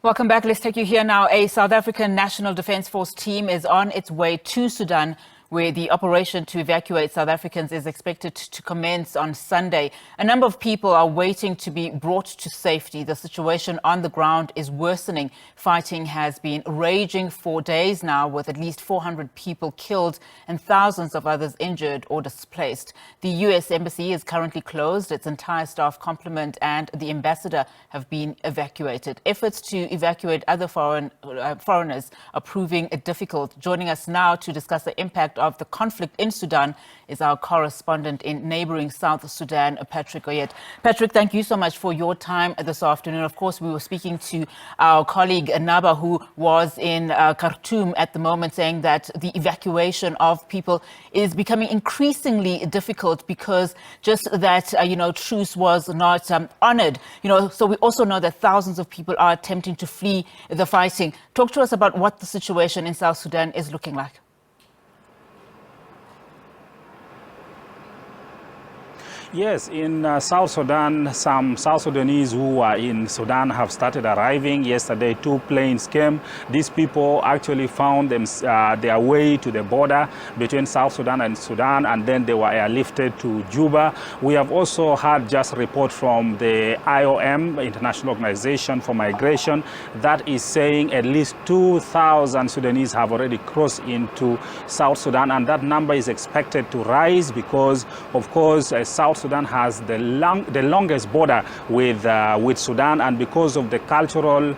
Welcome back. Let's take you here now. A South African National Defence Force team is on its way to Sudan, where the operation to evacuate South Africans is expected to commence on Sunday. A number of people are waiting to be brought to safety. The situation on the ground is worsening. Fighting has been raging for days now, with at least 400 people killed and thousands of others injured or displaced. The U.S. Embassy is currently closed. Its entire staff complement and the ambassador have been evacuated. Efforts to evacuate other foreigners are proving difficult. Joining us now to discuss the impact of the conflict in Sudan is our correspondent in neighbouring South Sudan, Patrick Oyet. Patrick, thank you so much for your time this afternoon. Of course, we were speaking to our colleague Naba, who was in Khartoum at the moment, saying that the evacuation of people is becoming increasingly difficult because just that, truce was not honoured. So we also know that thousands of people are attempting to flee the fighting. Talk to us about what the situation in South Sudan is looking like. Yes, in South Sudan, some South Sudanese who are in Sudan have started arriving. Yesterday, 2 planes came. These people actually found their way to the border between South Sudan, and then they were airlifted to Juba. We have also had just a report from the IOM, International Organization for Migration, that is saying at least 2,000 Sudanese have already crossed into South Sudan, and that number is expected to rise because, of course, South Sudan has the longest border with Sudan, and because of the cultural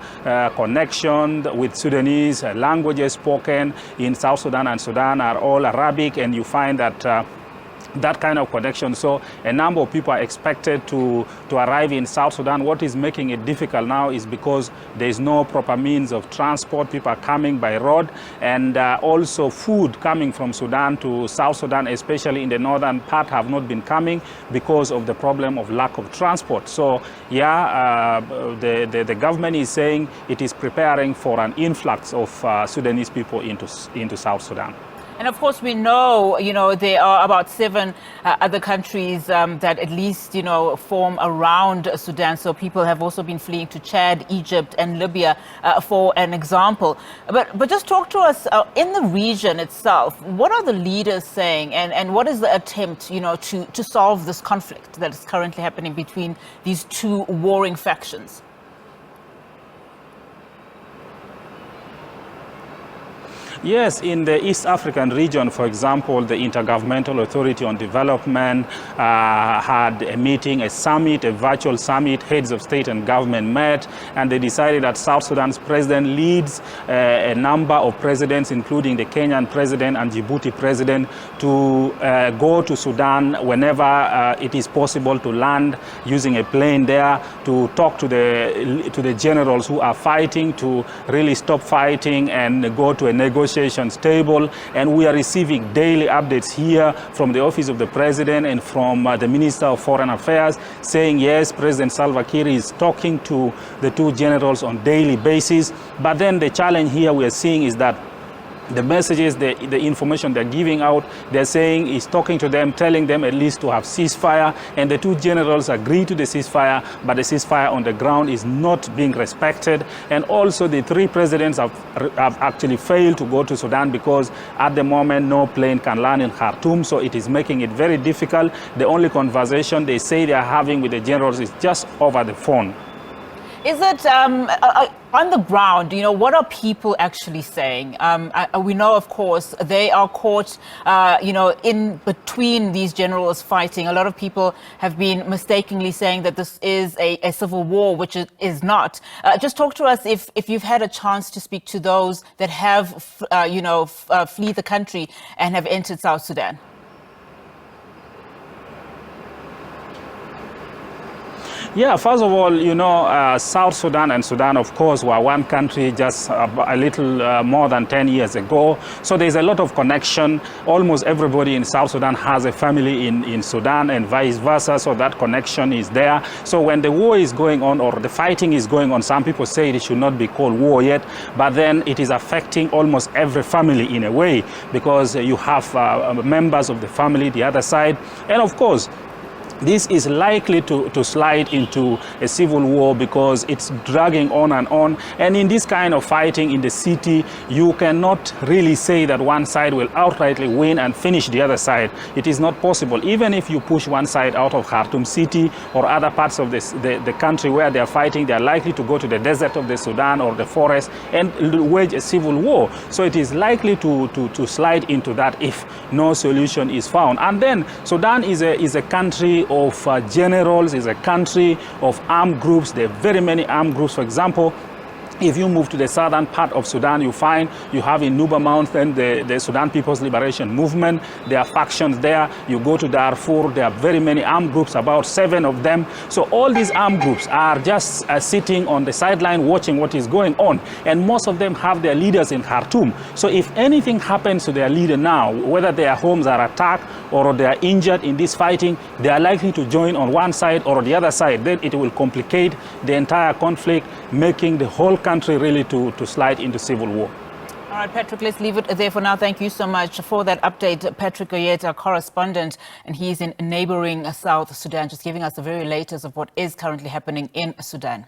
connection with Sudanese, languages spoken in South Sudan and Sudan are all Arabic, and you find that that kind of connection. So a number of people are expected to arrive in South Sudan. What is making it difficult now is because there is no proper means of transport. People are coming by road, and also food coming from Sudan to South Sudan, especially in the northern part, have not been coming because of the problem of lack of transport. So the government is saying it is preparing for an influx of Sudanese people into South Sudan. And of course, we know, there are about 7 other countries that at least, form around Sudan. So people have also been fleeing to Chad, Egypt and Libya, for an example. But just talk to us in the region itself. What are the leaders saying, and what is the attempt, to solve this conflict that is currently happening between these 2 warring factions? Yes, in the East African region, for example, the Intergovernmental Authority on Development had a meeting, a summit, a virtual summit. Heads of state and government met, and they decided that South Sudan's president leads a number of presidents, including the Kenyan president and Djibouti president, to go to Sudan whenever it is possible to land using a plane there, to talk to the generals who are fighting, to really stop fighting and go to a negotiation table. And we are receiving daily updates here from the office of the president and from the Minister of Foreign Affairs, saying yes, President Salva Kiir is talking to the 2 generals on daily basis. But then the challenge here we are seeing is that the messages, the information they're giving out, they're saying he's talking to them, telling them at least to have ceasefire, and the 2 generals agree to the ceasefire, but the ceasefire on the ground is not being respected. And also the 3 presidents have actually failed to go to Sudan because at the moment no plane can land in Khartoum, so it is making it very difficult. The only conversation they say they are having with the generals is just over the phone. Is it on the ground, what are people actually saying? We know, of course, they are caught, in between these generals fighting. A lot of people have been mistakenly saying that this is a civil war, which it is not. Just talk to us if you've had a chance to speak to those that have, fled the country and have entered South Sudan. Yeah, first of all, South Sudan and Sudan, of course, were one country just a little more than 10 years ago. So there's a lot of connection. Almost everybody in South Sudan has a family in Sudan and vice versa. So that connection is there. So when the war is going on or the fighting is going on, some people say it should not be called war yet. But then it is affecting almost every family in a way, because you have members of the family, the other side. And of course, this is likely to slide into a civil war because it's dragging on. And in this kind of fighting in the city, you cannot really say that one side will outrightly win and finish the other side. It is not possible. Even if you push one side out of Khartoum city or other parts of the country where they are fighting, they are likely to go to the desert of the Sudan or the forest and wage a civil war. So it is likely to slide into that if no solution is found. And then Sudan is a country of generals, is a country of armed groups. There are very many armed groups. For example, if you move to the southern part of Sudan, you find you have in Nuba Mountain the Sudan People's Liberation Movement. There are factions there. You go to Darfur, there are very many armed groups, about 7 of them. So all these armed groups are just sitting on the sideline watching what is going on. And most of them have their leaders in Khartoum. So if anything happens to their leader now, whether their homes are attacked or they are injured in this fighting, they are likely to join on one side or the other side. Then it will complicate the entire conflict, making the whole country really to slide into civil war. All right, Patrick, let's leave it there for now. Thank you so much for that update. Patrick Oyet, our correspondent, and he's in neighbouring South Sudan, just giving us the very latest of what is currently happening in Sudan.